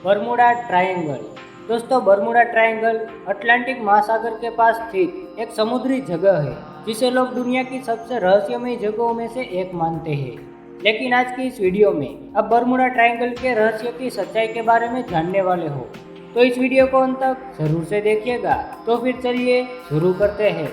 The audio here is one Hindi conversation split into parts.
Bermuda triangle. दोस्तों, बरमूडा ट्रायंगल अटलांटिक महासागर के पास स्थित एक समुद्री जगह है जिसे लोग दुनिया की सबसे रहस्यमय जगहों में से एक मानते हैं। लेकिन आज की इस वीडियो में अब बरमूडा ट्रायंगल के रहस्य की सच्चाई के बारे में जानने वाले हो, तो इस वीडियो को अंत तक जरूर से देखिएगा। तो फिर चलिए शुरू करते हैं।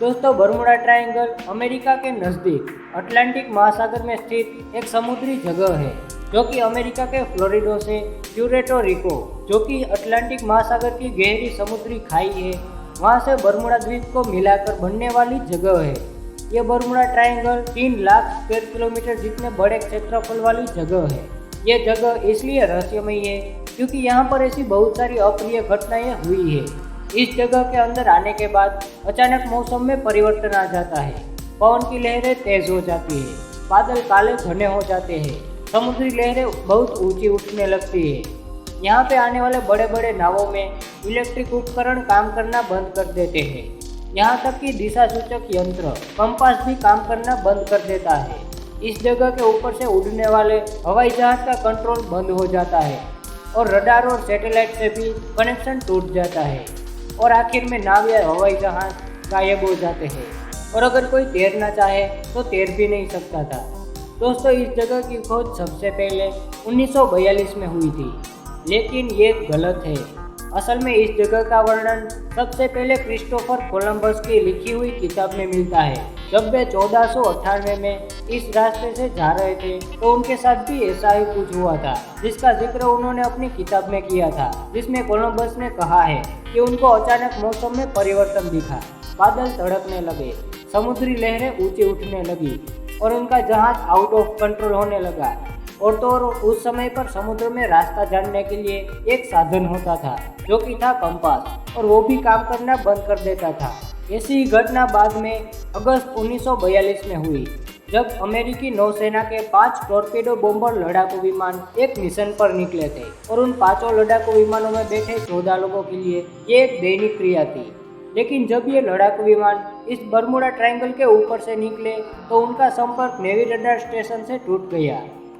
दोस्तों, बरमूडा ट्रायंगल अमेरिका के नज़दीक अटलांटिक महासागर में स्थित एक समुद्री जगह है जो कि अमेरिका के फ्लोरिडा से प्यूर्टो रिको, जो कि अटलांटिक महासागर की गहरी समुद्री खाई है, वहां से बरमूडा द्वीप को मिलाकर बनने वाली जगह है। ये Bermuda triangle 3 lakh square kilometre जितने बड़े क्षेत्रफल वाली जगह है। ये जगह इसलिए रहस्यमयी है क्योंकि यहाँ पर ऐसी बहुत सारी अप्रिय घटनाएं हुई है। इस जगह के अंदर आने के बाद अचानक मौसम में परिवर्तन आ जाता है, पवन की लहरें तेज हो जाती है, बादल काले घने हो जाते हैं, समुद्री लहरें बहुत ऊंची उठने लगती है। यहाँ पे आने वाले बड़े बड़े नावों में इलेक्ट्रिक उपकरण काम करना बंद कर देते हैं। यहाँ तक कि दिशा सूचक यंत्र कंपास भी काम करना बंद कर देता है। इस जगह के ऊपर से उड़ने वाले हवाई जहाज का कंट्रोल बंद हो जाता है और रडार और सैटेलाइट से भी कनेक्शन टूट जाता है और आखिर में नाव या हवाई जहाज गायब हो जाते हैं और अगर कोई तैरना चाहे तो तैर भी नहीं सकता था। दोस्तों, इस जगह की खोज सबसे पहले 1942 में हुई थी, लेकिन ये गलत है। असल में इस जगह का वर्णन सबसे पहले क्रिस्टोफर कोलंबस की लिखी हुई किताब में मिलता है। जब वे 1498 में इस रास्ते से जा रहे थे तो उनके साथ भी ऐसा ही कुछ हुआ था, जिसका जिक्र उन्होंने अपनी किताब में किया था, जिसमें कोलंबस ने कहा है कि उनको अचानक मौसम में परिवर्तन दिखा, बादल तड़कने लगे, समुद्री लहरें ऊंची उठने लगी और उनका जहाज आउट ऑफ कंट्रोल होने लगा। और तो और उस समय पर समुद्र में रास्ता जानने के लिए एक साधन होता था जो कि था कंपास, और वो भी काम करना बंद कर देता था। ऐसी ही घटना बाद में अगस्त 1942 में हुई, जब अमेरिकी नौसेना के 5 टॉर्पेडो बॉम्बर लड़ाकू विमान एक मिशन पर निकले थे और उन 5 लड़ाकू विमानों में बैठे 14 लोगों के लिए ये एक दैनिक क्रिया थी। लेकिन जब ये लड़ाकू विमान इस बरमूडा ट्रायंगल के ऊपर से निकले तो उनका संपर्क नेवी रडार स्टेशन से टूट गया।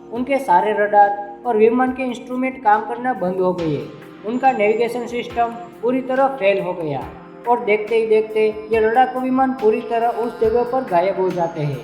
उनके सारे रडार और विमान के इंस्ट्रूमेंट काम करना बंद हो गए। उनका नेविगेशन सिस्टम पूरी तरह फेल हो गया और देखते ही देखते ये लड़ाकू विमान पूरी तरह उस जगह पर गायब हो जाते हैं।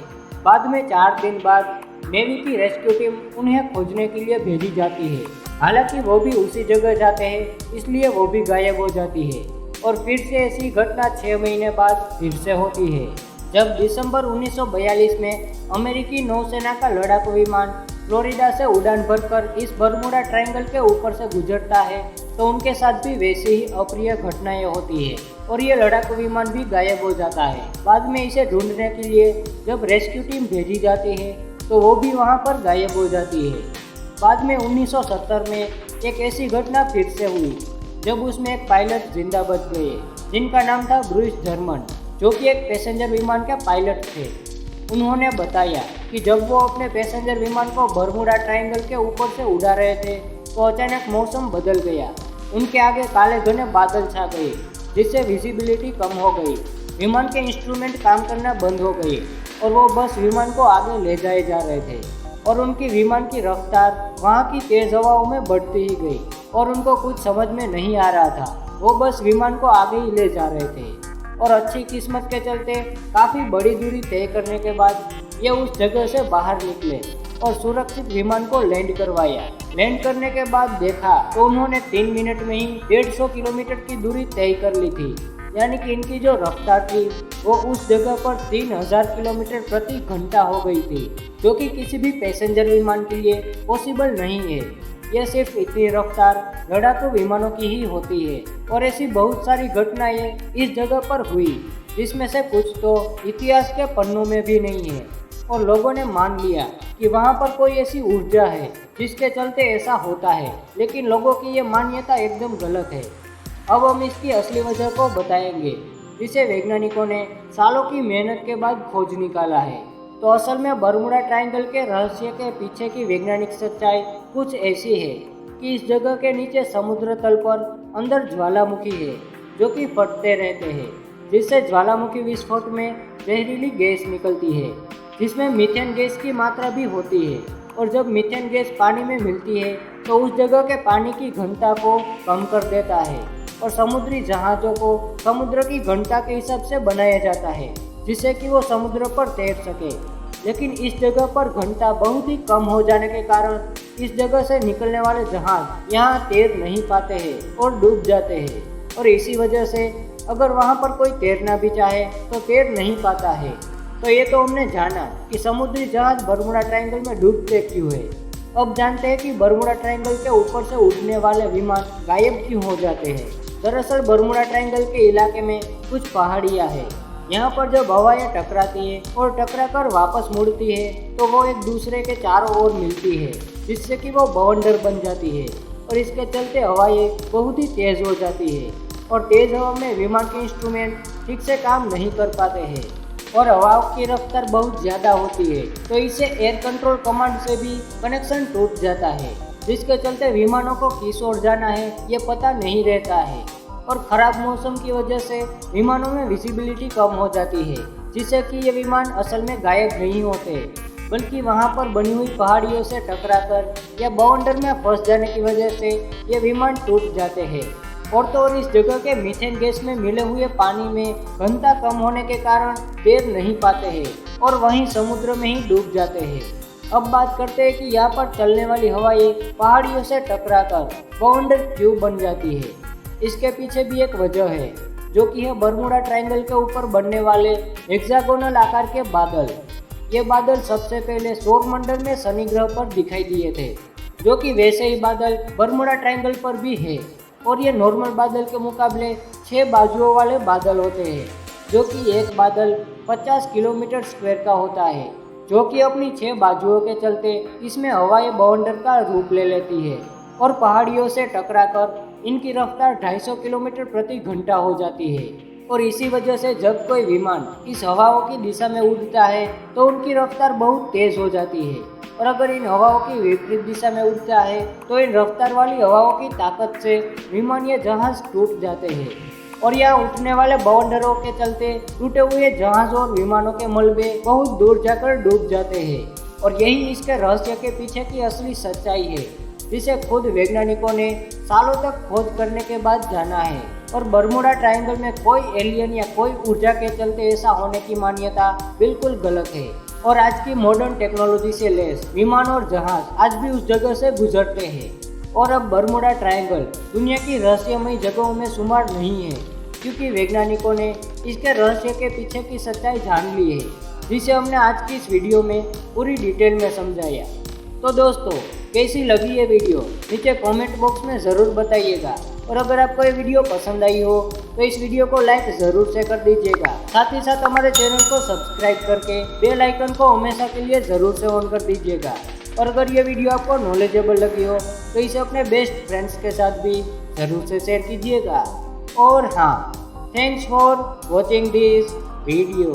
बाद में 4 दिन बाद नेवी की रेस्क्यू टीम उन्हें खोजने के लिए भेजी जाती है। हालांकि वो भी उसी जगह जाते हैं, इसलिए वो भी गायब हो जाती है और फिर से ऐसी घटना 6 महीने बाद फिर से होती है, जब दिसंबर 1942 में अमेरिकी नौसेना का लड़ाकू विमान फ्लोरिडा से उड़ान भरकर इस बरमूडा ट्रायंगल के ऊपर से गुजरता है तो उनके साथ भी वैसे ही अप्रिय घटनाएं होती है और ये लड़ाकू विमान भी गायब हो जाता है। बाद में इसे ढूंढने के लिए जब रेस्क्यू टीम भेजी जाती है तो वो भी वहाँ पर गायब हो जाती है। बाद में 1970 में एक ऐसी घटना फिर से हुई जब उसमें एक पायलट जिंदा बच गए, जिनका नाम था ब्रूस जर्मन, जो कि एक पैसेंजर विमान के पायलट थे। उन्होंने बताया कि जब वो अपने पैसेंजर विमान को बरमूडा ट्रायंगल के ऊपर से उड़ा रहे थे तो अचानक मौसम बदल गया। उनके आगे काले घने बादल छा गए, जिससे विजिबिलिटी कम हो गई। विमान के इंस्ट्रूमेंट काम करना बंद हो गए और वो बस विमान को आगे ले जाए जा रहे थे और उनकी विमान की रफ्तार वहाँ की तेज हवाओं में बढ़ती ही गई और उनको कुछ समझ में नहीं आ रहा था। वो बस विमान को आगे ही ले जा रहे थे और अच्छी किस्मत के चलते काफ़ी बड़ी दूरी तय करने के बाद ये उस जगह से बाहर निकले और सुरक्षित विमान को लैंड करवाया। लैंड करने के बाद देखा तो उन्होंने 3 मिनट में ही 150 किलोमीटर की दूरी तय कर ली थी, यानी कि इनकी जो रफ्तार थी वो उस जगह पर 3000 किलोमीटर प्रति घंटा हो गई थी, जो कि किसी भी पैसेंजर विमान के लिए पॉसिबल नहीं है। यह सिर्फ इतनी रफ्तार लड़ाकू विमानों की ही होती है और ऐसी बहुत सारी घटनाएं इस जगह पर हुई, जिसमें से कुछ तो इतिहास के पन्नों में भी नहीं है और लोगों ने मान लिया कि वहाँ पर कोई ऐसी ऊर्जा है जिसके चलते ऐसा होता है, लेकिन लोगों की ये मान्यता एकदम गलत है। अब हम इसकी असली वजह को बताएंगे, जिसे वैज्ञानिकों ने सालों की मेहनत के बाद खोज निकाला है। तो असल में बरमूडा ट्रायंगल के रहस्य के पीछे की वैज्ञानिक सच्चाई कुछ ऐसी है कि इस जगह के नीचे समुद्र तल पर अंदर ज्वालामुखी है जो कि फटते रहते हैं, जिससे ज्वालामुखी विस्फोट में जहरीली गैस निकलती है। जिसमें मीथेन गैस की मात्रा भी होती है। और जब मीथेन गैस पानी में मिलती है तो उस जगह के पानी की घनता को कम कर देता है और समुद्री जहाज़ों को समुद्र की घनता के हिसाब से बनाया जाता है, जिससे कि वो समुद्र पर तैर सके। लेकिन इस जगह पर घनता बहुत ही कम हो जाने के कारण इस जगह से निकलने वाले जहाज यहाँ तैर नहीं पाते हैं और डूब जाते हैं। और इसी वजह से अगर वहाँ पर कोई तैरना भी चाहे तो तैर नहीं पाता है। तो ये तो हमने जाना कि समुद्री जहाज बरमूडा ट्रायंगल में डूबते क्यों है। अब जानते हैं कि बरमूडा ट्रायंगल के ऊपर से उड़ने वाले विमान गायब क्यों हो जाते हैं। दरअसल बरमूडा ट्रायंगल के इलाके में कुछ पहाड़ियाँ हैं। यहाँ पर जब हवाएं टकराती है और टकराकर वापस मुड़ती है तो वो एक दूसरे के चारों ओर मिलती है, जिससे कि वो बवंडर बन जाती है। और इसके चलते हवाएं बहुत ही तेज हो जाती है और तेज हवा में विमान के इंस्ट्रूमेंट ठीक से काम नहीं कर पाते हैं और हवा की रफ्तार बहुत ज़्यादा होती है, तो इससे एयर कंट्रोल कमांड से भी कनेक्शन टूट जाता है, जिसके चलते विमानों को किस ओर जाना है ये पता नहीं रहता है। और ख़राब मौसम की वजह से विमानों में विजिबिलिटी कम हो जाती है, जिससे कि ये विमान असल में गायब नहीं होते, बल्कि वहाँ पर बनी हुई पहाड़ियों से टकराकर या बवंडर में फंस जाने की वजह से ये विमान टूट जाते हैं। और तो और इस जगह के मीथेन गैस में मिले हुए पानी में घनता कम होने के कारण तैर नहीं पाते हैं और वहीं समुद्र में ही डूब जाते हैं। अब बात करते हैं कि यहाँ पर चलने वाली हवाएं पहाड़ियों से टकराकर बवंडर क्यों बन जाती है। इसके पीछे भी एक वजह है, जो कि है बरमूडा ट्रायंगल के ऊपर बनने वाले हेक्सागोनल आकार के बादल। ये बादल सबसे पहले सौरमंडल में शनि ग्रह पर दिखाई दिए थे, जो कि वैसे ही बादल बरमूडा ट्रायंगल पर भी है। और ये नॉर्मल बादल के मुकाबले 6 बाजुओं वाले बादल होते हैं, जो कि एक बादल 50 किलोमीटर स्क्वायर का होता है, जो कि अपनी 6 बाजुओं के चलते इसमें हवाएं बवंडर का रूप ले लेती है और पहाड़ियों से टकराकर इनकी रफ्तार 250 किलोमीटर प्रति घंटा हो जाती है। और इसी वजह से जब कोई विमान इस हवाओं की दिशा में उड़ता है तो उनकी रफ्तार बहुत तेज हो जाती है, और अगर इन हवाओं की विपरीत दिशा में उड़ता है तो इन रफ्तार वाली हवाओं की ताकत से विमान या जहाज टूट जाते हैं। और यहाँ उठने वाले बवंडरों के चलते टूटे हुए जहाज और विमानों के मलबे बहुत दूर जाकर डूब जाते हैं। और यही इसके रहस्य के पीछे की असली सच्चाई है, जिसे खुद वैज्ञानिकों ने सालों तक खोज करने के बाद जाना है। और बरमूडा ट्रायंगल में कोई एलियन या कोई ऊर्जा के चलते ऐसा होने की मान्यता बिल्कुल गलत है। और आज की मॉडर्न टेक्नोलॉजी से लैस विमान और जहाज आज भी उस जगह से गुजरते हैं। और अब बरमूडा ट्रायंगल दुनिया की रहस्यमयी जगहों में शुमार नहीं है, क्योंकि वैज्ञानिकों ने इसके रहस्य के पीछे की सच्चाई जान ली है, जिसे हमने आज की इस वीडियो में पूरी डिटेल में समझाया। तो दोस्तों, कैसी लगी ये वीडियो नीचे कमेंट बॉक्स में ज़रूर बताइएगा। और अगर आपको ये वीडियो पसंद आई हो तो इस वीडियो को लाइक ज़रूर से कर दीजिएगा। साथ ही साथ हमारे चैनल को सब्सक्राइब करके बेल आइकन को हमेशा के लिए ज़रूर से ऑन कर दीजिएगा। और अगर ये वीडियो आपको नॉलेजेबल लगी हो तो इसे अपने बेस्ट फ्रेंड्स के साथ भी ज़रूर से शेयर कीजिएगा। और हाँ, thanks for watching this video.